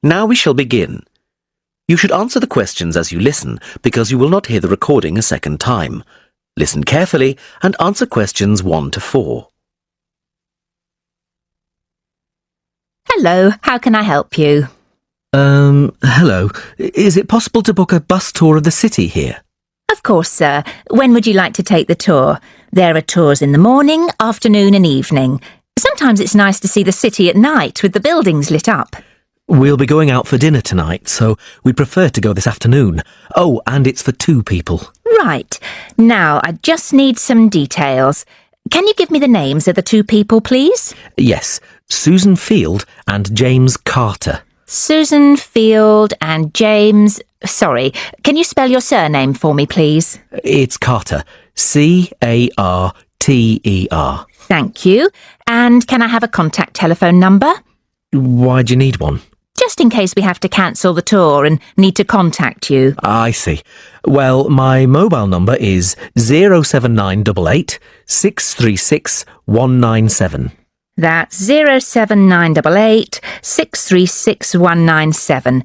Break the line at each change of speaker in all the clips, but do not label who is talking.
Now we shall begin. You should answer the questions as you listen, because you will not hear the recording a second time. Listen carefully and answer questions 1 to 4.
Hello, how can I help you?
Hello. Is it possible to book a bus tour of the city here?
Of course, sir. When would you like to take the tour? There are tours in the morning, afternoon and evening. Sometimes it's nice to see the city at night with the buildings lit up.
We'll be going out for dinner tonight, so we'd prefer to go this afternoon. Oh, and it's for 2 people.
Right. Now, I just need some details. Can you give me the names of the 2 people, please?
Yes, Susan Field and James Carter.
Susan Field and James... Sorry, can you spell your surname for me, please?
It's Carter. Carter.
Thank you. And can I have a contact telephone number?
Why do you need one?
Just in case we have to cancel the tour and need to contact you.
I see. Well, my mobile number is 07988 636 197.
That's 07988 636 197.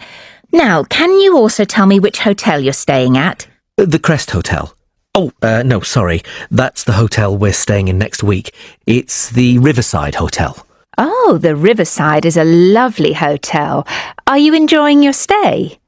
Now, can you also tell me which hotel you're staying at?
The Crest Hotel. Oh, no, sorry. That's the hotel we're staying in next week. It's the Riverside Hotel.
Oh, the Riverside is a lovely hotel. Are you enjoying your stay?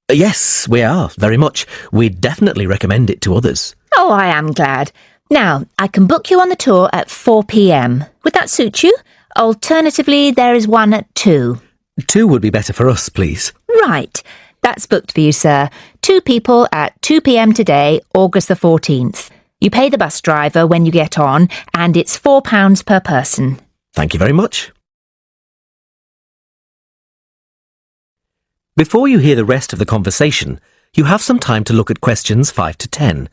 Yes, we are, very much. We'd definitely recommend it to others.
Oh, I am glad. Now, I can book you on the tour at 4 p.m. Would that suit you? Alternatively, there is one at 2.
2 would be better for us, please.
Right. That's booked for you, sir. 2 people at 2 p.m. today, August the 14th. You pay the bus driver when you get on, and it's £4 per person.
Thank you very much. Before you hear the rest of the conversation, you have some time to look at questions 5 to 10.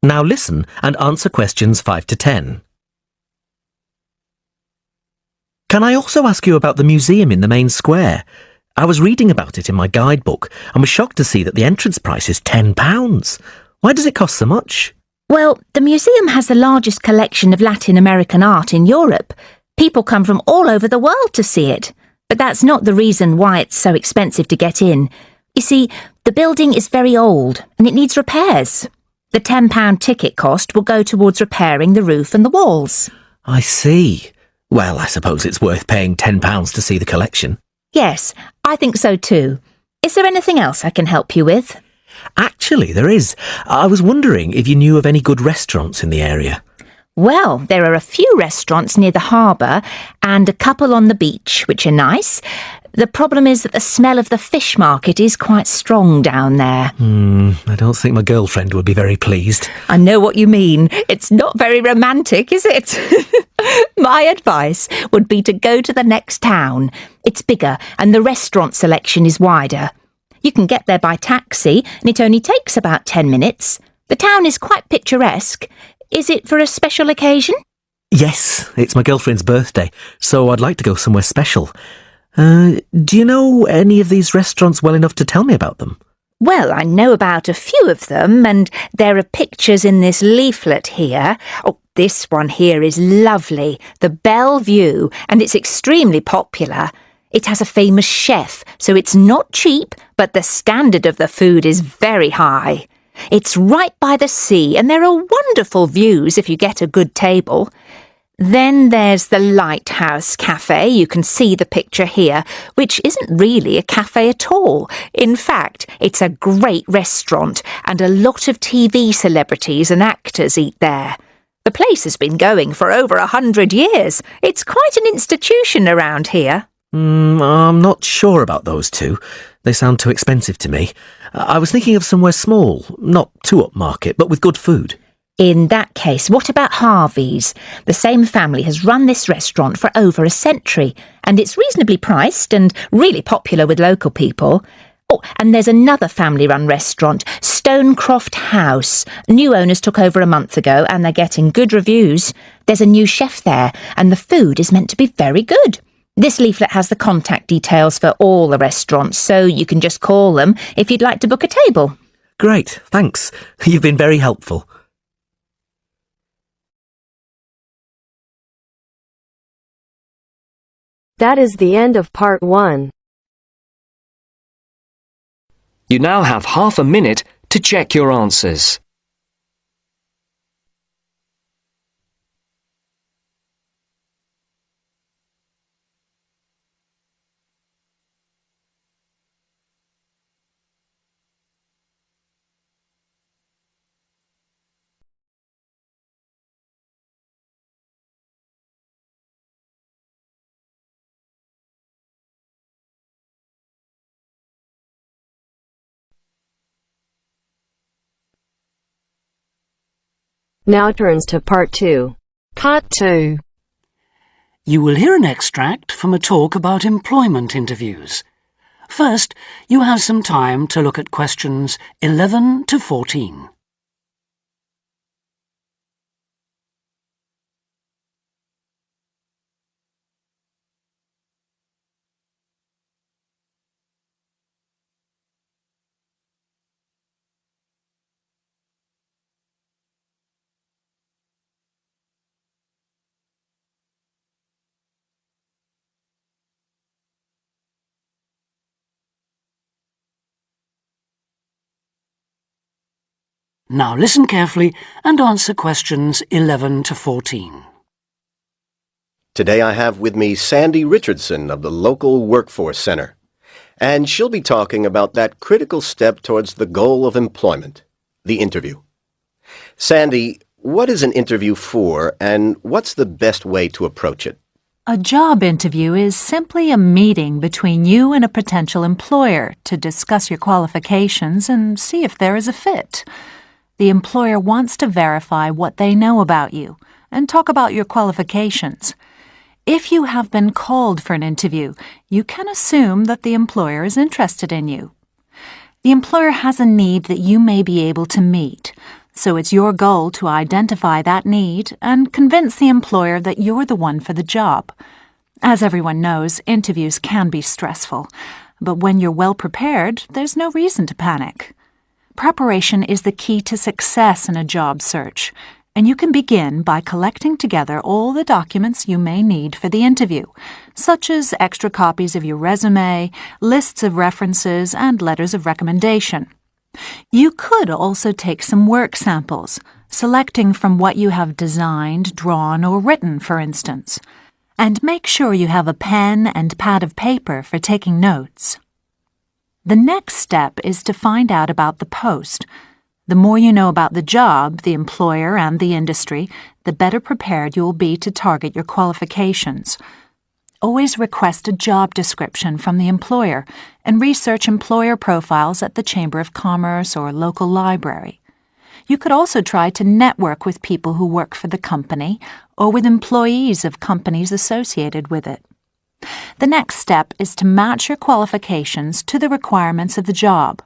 Now listen and answer questions 5 to 10. Can I also ask you about the museum in the main square? I was reading about it in my guidebook and was shocked to see that the entrance price is £10. Why does it cost so much?
Well, the museum has the largest collection of Latin American art in Europe. People come from all over the world to see it. But that's not the reason why it's so expensive to get in. You see, the building is very old and it needs repairs. The £10 ticket cost will go towards repairing the roof and the walls.
I see. Well, I suppose it's worth paying £10 to see the collection.
Yes, I think so too. Is there anything else I can help you with?
Actually, there is. I was wondering if you knew of any good restaurants in the area.
Well, there are a few restaurants near the harbour and a couple on the beach, which are nice. The problem is that the smell of the fish market is quite strong down there.
I don't think my girlfriend would be very pleased.
I know what you mean. It's not very romantic, is it? My advice would be to go to the next town. It's bigger and the restaurant selection is wider. You can get there by taxi and it only takes about 10 minutes. The town is quite picturesque. Is it for a special occasion?
Yes, it's my girlfriend's birthday, so I'd like to go somewhere special. Do you know any of these restaurants well enough to tell me about them?
Well, I know about a few of them, and there are pictures in this leaflet here. Oh, this one here is lovely, the Bellevue, and it's extremely popular. It has a famous chef, so it's not cheap, but the standard of the food is very high. It's right by the sea, and there are wonderful views if you get a good table. Then there's the Lighthouse Cafe. You can see the picture here, which isn't really a cafe at all. In fact, it's a great restaurant, and a lot of TV celebrities and actors eat there. The place has been going for over 100 years. It's quite an institution around here.
I'm not sure about those 2. They sound too expensive to me. I was thinking of somewhere small, not too upmarket, but with good food.
In that case, what about Harvey's? The same family has run this restaurant for over a century, and it's reasonably priced and really popular with local people. Oh, and there's another family-run restaurant, Stonecroft House. New owners took over a month ago, and they're getting good reviews. There's a new chef there, and the food is meant to be very good. This leaflet has the contact details for all the restaurants, so you can just call them if you'd like to book a table.
Great, thanks. You've been very helpful.
That is the end of part 1.
You now have half a minute to check your answers.
Now turns to part 2.
Part 2. You will hear an extract from a talk about employment interviews. First, you have some time to look at questions 11 to 14. Now listen carefully and answer questions 11 to 14.
Today I have with me Sandy Richardson of the local Workforce Center, and she'll be talking about that critical step towards the goal of employment, the interview. Sandy, what is an interview for, and what's the best way to approach it?
A job interview is simply a meeting between you and a potential employer to discuss your qualifications and see if there is a fit. The employer wants to verify what they know about you and talk about your qualifications. If you have been called for an interview, you can assume that the employer is interested in you. The employer has a need that you may be able to meet, so it's your goal to identify that need and convince the employer that you're the one for the job. As everyone knows, interviews can be stressful, but when you're well prepared, there's no reason to panic. Preparation is the key to success in a job search, and you can begin by collecting together all the documents you may need for the interview, such as extra copies of your resume, lists of references, and letters of recommendation. You could also take some work samples, selecting from what you have designed, drawn, or written, for instance. And make sure you have a pen and pad of paper for taking notes. The next step is to find out about the post. The more you know about the job, the employer, and the industry, the better prepared you will be to target your qualifications. Always request a job description from the employer and research employer profiles at the Chamber of Commerce or local library. You could also try to network with people who work for the company or with employees of companies associated with it. The next step is to match your qualifications to the requirements of the job.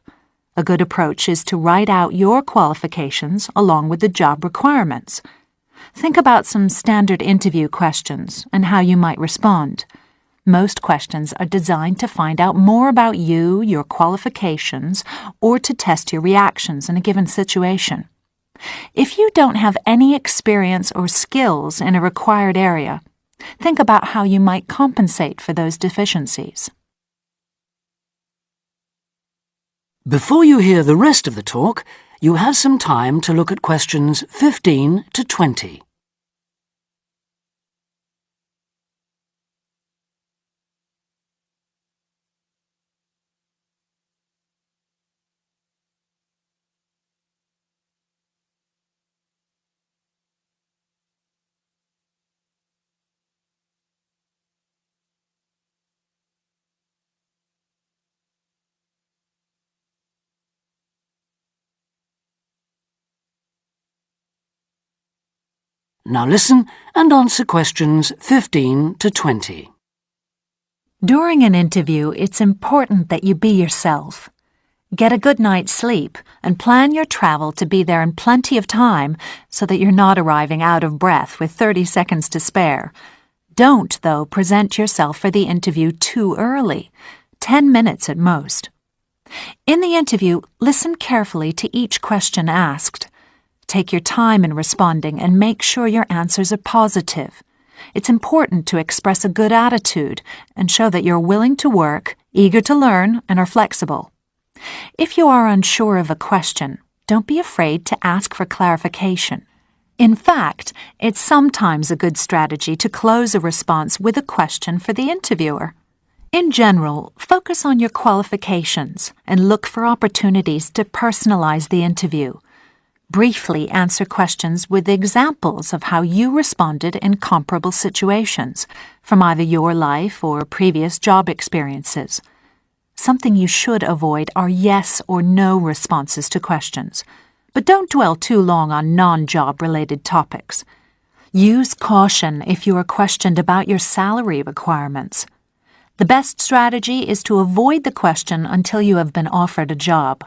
A good approach is to write out your qualifications along with the job requirements. Think about some standard interview questions and how you might respond. Most questions are designed to find out more about you, your qualifications, or to test your reactions in a given situation. If you don't have any experience or skills in a required area, think about how you might compensate for those deficiencies.
Before you hear the rest of the talk, you have some time to look at questions 15 to 20. Now listen and answer questions 15 to 20.
During an interview, it's important that you be yourself. Get a good night's sleep and plan your travel to be there in plenty of time so that you're not arriving out of breath with 30 seconds to spare. Don't, though, present yourself for the interview too early, 10 minutes at most. In the interview, listen carefully to each question asked. Take your time in responding and make sure your answers are positive. It's important to express a good attitude and show that you're willing to work, eager to learn, and are flexible. If you are unsure of a question, don't be afraid to ask for clarification. In fact, it's sometimes a good strategy to close a response with a question for the interviewer. In general, focus on your qualifications and look for opportunities to personalize the interview. Briefly answer questions with examples of how you responded in comparable situations, from either your life or previous job experiences. Something you should avoid are yes or no responses to questions, but don't dwell too long on non-job related topics. Use caution if you are questioned about your salary requirements. The best strategy is to avoid the question until you have been offered a job.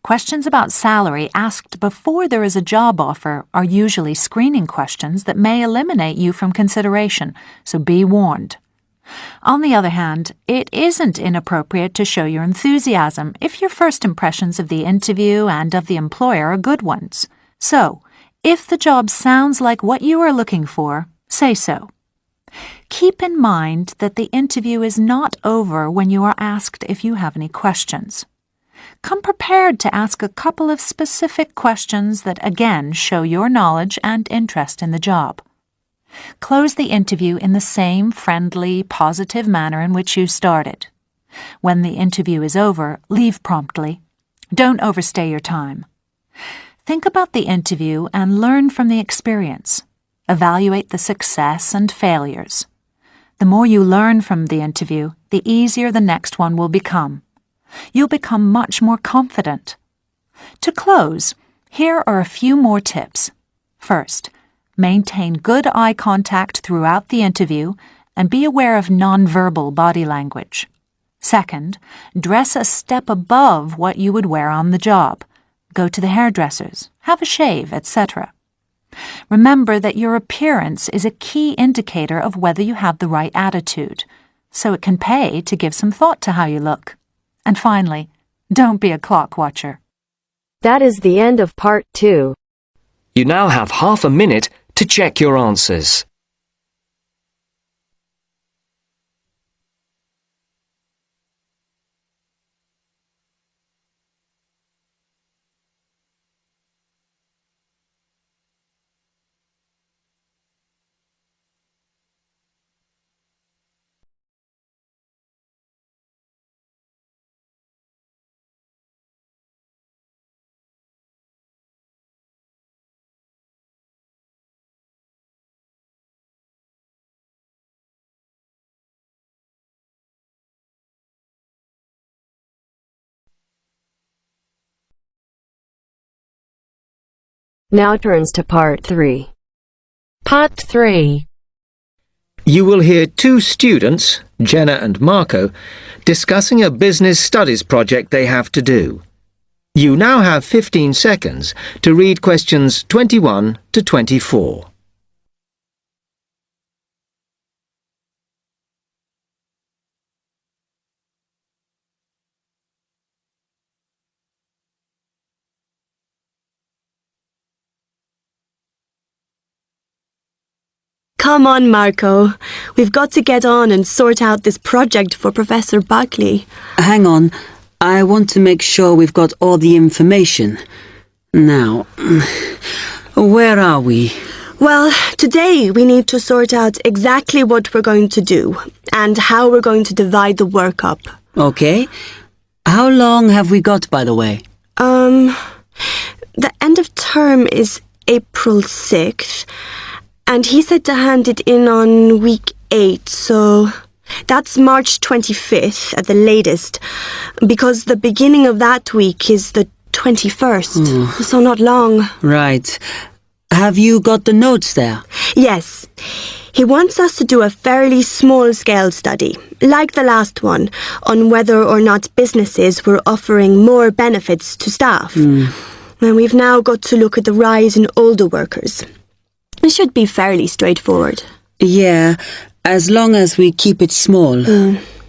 Questions about salary asked before there is a job offer are usually screening questions that may eliminate you from consideration, so be warned. On the other hand, it isn't inappropriate to show your enthusiasm if your first impressions of the interview and of the employer are good ones. So, if the job sounds like what you are looking for, say so. Keep in mind that the interview is not over when you are asked if you have any questions. Come prepared to ask a couple of specific questions that again show your knowledge and interest in the job. Close the interview in the same friendly, positive manner in which you started. When the interview is over, leave promptly. Don't overstay your time. Think about the interview and learn from the experience. Evaluate the success and failures. The more you learn from the interview, the easier the next one will become. You'll become much more confident. To close, here are a few more tips. First, maintain good eye contact throughout the interview and be aware of nonverbal body language. Second, dress a step above what you would wear on the job. Go to the hairdressers, have a shave, etc. Remember that your appearance is a key indicator of whether you have the right attitude, so it can pay to give some thought to how you look. And finally, don't be a clock watcher.
That is the end of part 2.
You now have half a minute to check your answers.
Now turns to part 3. Part 3.
You will hear two students, Jenna and Marco, discussing a business studies project they have to do. You now have 15 seconds to read questions 21 to 24.
Come on, Marco. We've got to get on and sort out this project for Professor Buckley.
Hang on. I want to make sure we've got all the information. Now, where are we?
Well, today we need to sort out exactly what we're going to do and how we're going to divide the work up.
Okay. How long have we got, by the way?
The end of term is April 6th. And he said to hand it in on week 8, so that's March 25th at the latest, because the beginning of that week is the 21st, so not long.
Right. Have you got the notes there?
Yes. He wants us to do a fairly small-scale study, like the last one, on whether or not businesses were offering more benefits to staff. And we've now got to look at the rise in older workers. It should be fairly straightforward.
Yeah, as long as we keep it small.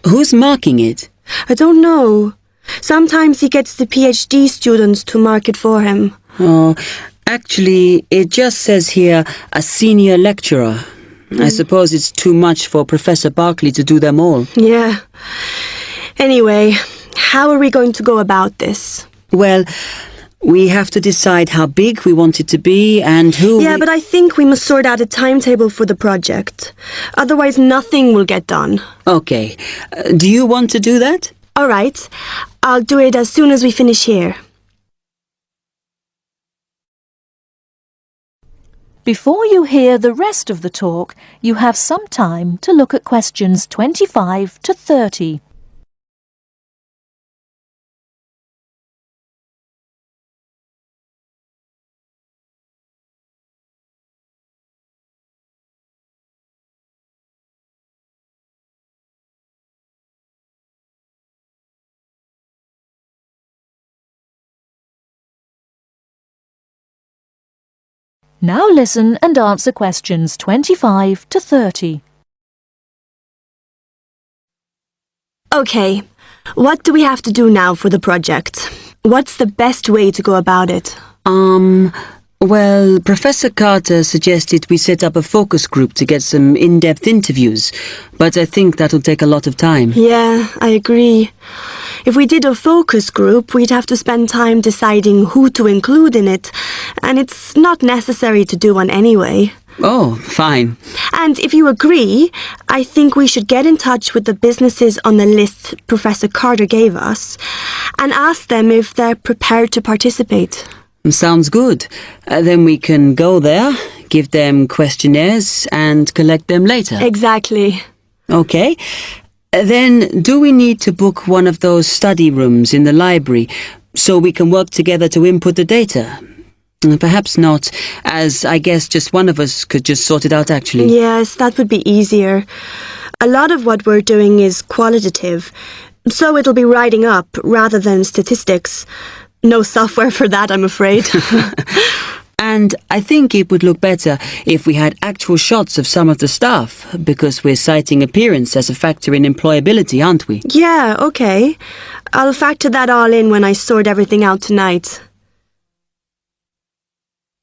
Who's marking it?
I don't know. Sometimes he gets the PhD students to mark it for him.
Oh, actually, it just says here, a senior lecturer. I suppose it's too much for Professor Barclay to do them all.
Yeah. Anyway, how are we going to go about this?
Well, we have to decide how big we want it to be and who...
Yeah, but I think we must sort out a timetable for the project. Otherwise, nothing will get done.
Okay. Do you want to do that?
All right. I'll do it as soon as we finish here.
Before you hear the rest of the talk, you have some time to look at questions 25 to 30. Now listen and answer questions 25 to 30.
Okay. What do we have to do now for the project? What's the best way to go about it?
Well, Professor Carter suggested we set up a focus group to get some in-depth interviews, but I think that'll take a lot of time.
Yeah, I agree. If we did a focus group, we'd have to spend time deciding who to include in it, and it's not necessary to do one anyway.
Oh, fine.
And if you agree, I think we should get in touch with the businesses on the list Professor Carter gave us and ask them if they're prepared to participate.
Sounds good. Then we can go there, give them questionnaires and collect them later.
Exactly.
Okay. Then do we need to book one of those study rooms in the library so we can work together to input the data? Perhaps not, as I guess just one of us could just sort it out actually.
Yes, that would be easier. A lot of what we're doing is qualitative, so it'll be writing up rather than statistics. No software for that, I'm afraid.
And I think it would look better if we had actual shots of some of the staff, because we're citing appearance as a factor in employability, aren't we?
Yeah, okay. I'll factor that all in when I sort everything out tonight.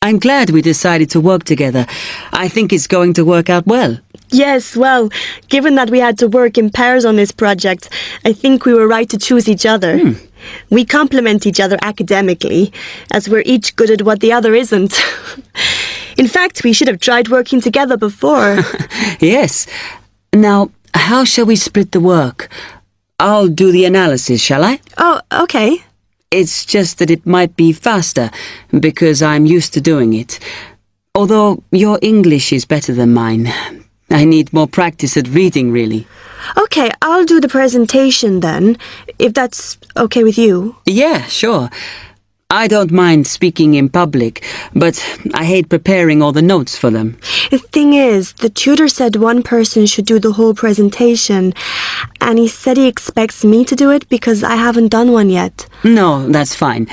I'm glad we decided to work together. I think it's going to work out well.
Yes, well, given that we had to work in pairs on this project, I think we were right to choose each other. We complement each other academically, as we're each good at what the other isn't. In fact, we should have tried working together before.
Yes. Now, how shall we split the work? I'll do the analysis, shall I?
Oh, okay.
It's just that it might be faster, because I'm used to doing it. Although your English is better than mine. I need more practice at reading, really.
Okay, I'll do the presentation then, if that's okay with you.
Yeah, sure. I don't mind speaking in public, but I hate preparing all the notes for them.
The thing is, the tutor said one person should do the whole presentation, and he said he expects me to do it because I haven't done one yet.
No, that's fine.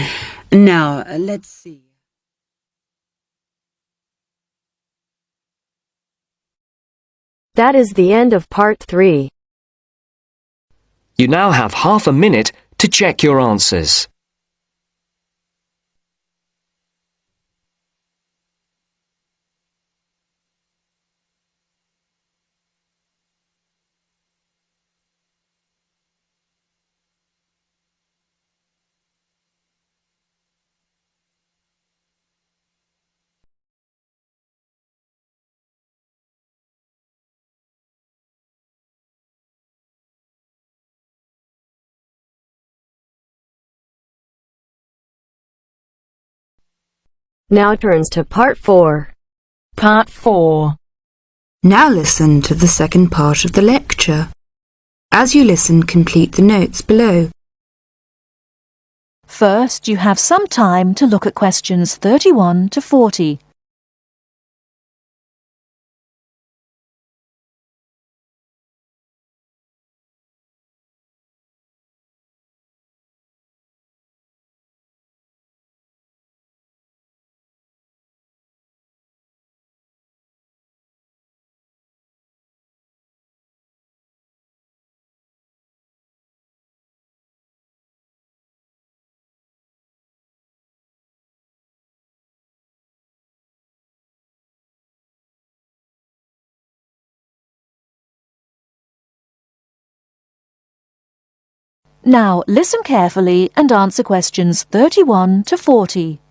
Now, let's see.
That is the end of part 3.
You now have half a minute to check your answers.
Now turns to part 4.
Part 4. Now listen to the second part of the lecture. As you listen, complete the notes below.
First, you have some time to look at questions 31 to 40. Now listen carefully and answer questions 31 to 40.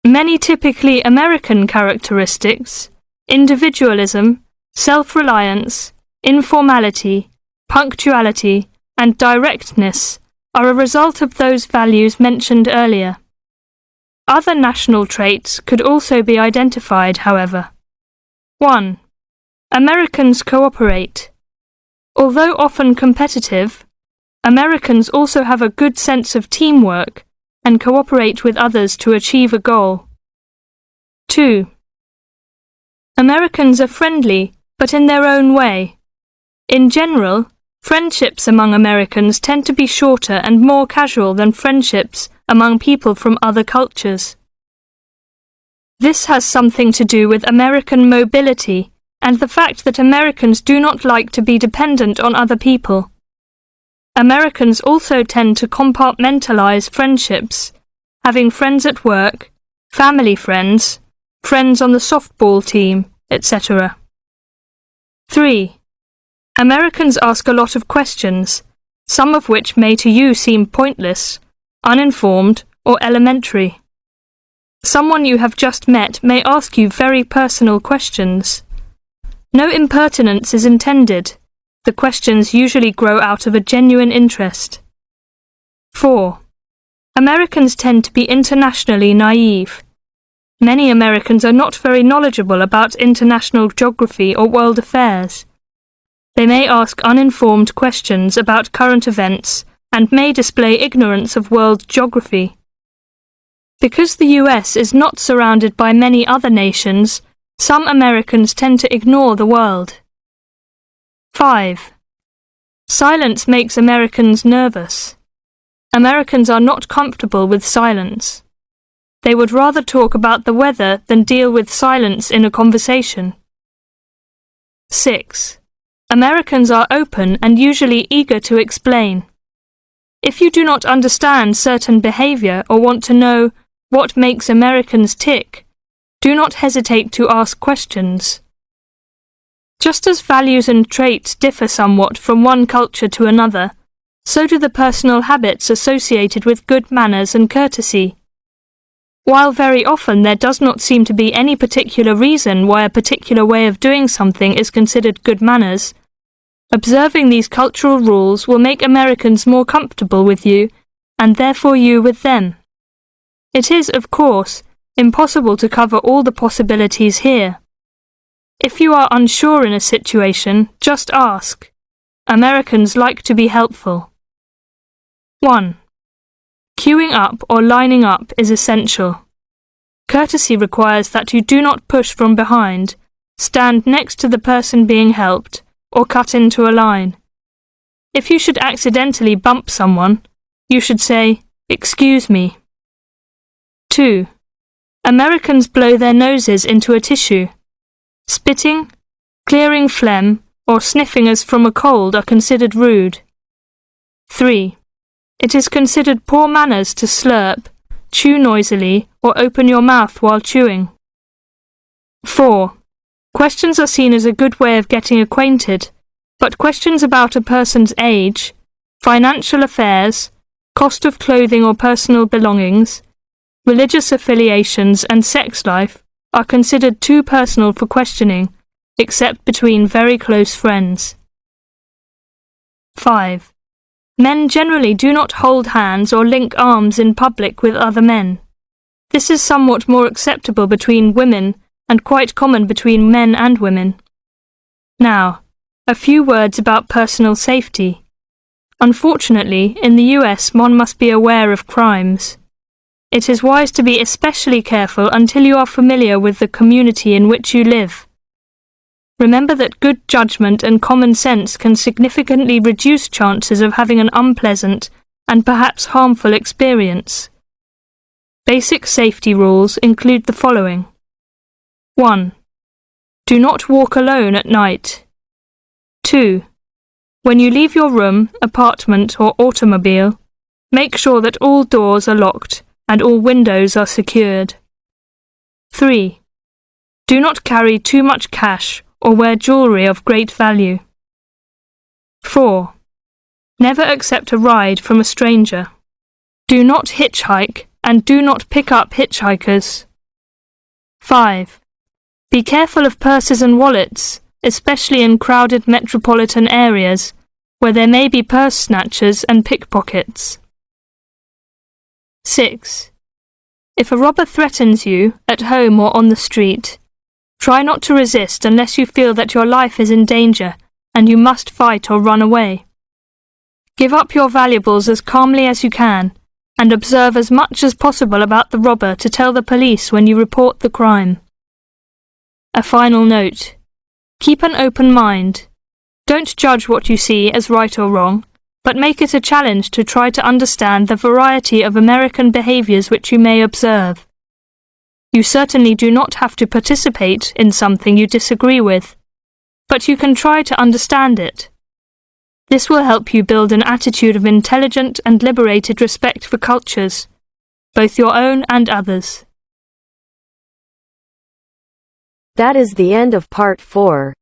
Many typically American characteristics, individualism, self-reliance, informality, punctuality, and directness, are a result of those values mentioned earlier. Other national traits could also be identified, however. 1. Americans cooperate. Although often competitive, Americans also have a good sense of teamwork and cooperate with others to achieve a goal. 2. Americans are friendly, but in their own way. In general, friendships among Americans tend to be shorter and more casual than friendships among people from other cultures. This has something to do with American mobility and the fact that Americans do not like to be dependent on other people. Americans also tend to compartmentalize friendships, having friends at work, family friends, friends on the softball team, etc. 3. Americans ask a lot of questions, some of which may to you seem pointless, uninformed, or elementary. Someone you have just met may ask you very personal questions. No impertinence is intended. The questions usually grow out of a genuine interest. 4. Americans tend to be internationally naive. Many Americans are not very knowledgeable about international geography or world affairs. They may ask uninformed questions about current events and may display ignorance of world geography. Because the US is not surrounded by many other nations, some Americans tend to ignore the world. 5. Silence makes Americans nervous. Americans are not comfortable with silence. They would rather talk about the weather than deal with silence in a conversation. 6. Americans are open and usually eager to explain. If you do not understand certain behavior or want to know what makes Americans tick, do not hesitate to ask questions. Just as values and traits differ somewhat from one culture to another, so do the personal habits associated with good manners and courtesy. While very often there does not seem to be any particular reason why a particular way of doing something is considered good manners, observing these cultural rules will make Americans more comfortable with you, and therefore you with them. It is, of course, impossible to cover all the possibilities here. If you are unsure in a situation, just ask. Americans like to be helpful. 1. Queuing up or lining up is essential. Courtesy requires that you do not push from behind, stand next to the person being helped, or cut into a line. If you should accidentally bump someone, you should say, "Excuse me." 2. Americans blow their noses into a tissue. Spitting, clearing phlegm, or sniffing as from a cold are considered rude. 3. It is considered poor manners to slurp, chew noisily, or open your mouth while chewing. 4. Questions are seen as a good way of getting acquainted, but questions about a person's age, financial affairs, cost of clothing or personal belongings, religious affiliations and sex life are considered too personal for questioning, except between very close friends. 5. Men generally do not hold hands or link arms in public with other men. This is somewhat more acceptable between women and quite common between men and women. Now, a few words about personal safety. Unfortunately, in the US one must be aware of crimes. It is wise to be especially careful until you are familiar with the community in which you live. Remember that good judgment and common sense can significantly reduce chances of having an unpleasant and perhaps harmful experience. Basic safety rules include the following. 1. Do not walk alone at night. 2. When you leave your room, apartment or automobile, make sure that all doors are locked and all windows are secured. 3. Do not carry too much cash or wear jewellery of great value. 4. Never accept a ride from a stranger. Do not hitchhike and do not pick up hitchhikers. 5. Be careful of purses and wallets, especially in crowded metropolitan areas where there may be purse snatchers and pickpockets. 6. If a robber threatens you, at home or on the street, try not to resist unless you feel that your life is in danger and you must fight or run away. Give up your valuables as calmly as you can and observe as much as possible about the robber to tell the police when you report the crime. A final note. Keep an open mind. Don't judge what you see as right or wrong, but make it a challenge to try to understand the variety of American behaviors which you may observe. You certainly do not have to participate in something you disagree with, but you can try to understand it. This will help you build an attitude of intelligent and liberated respect for cultures, both your own and others.
That is the end of part 4.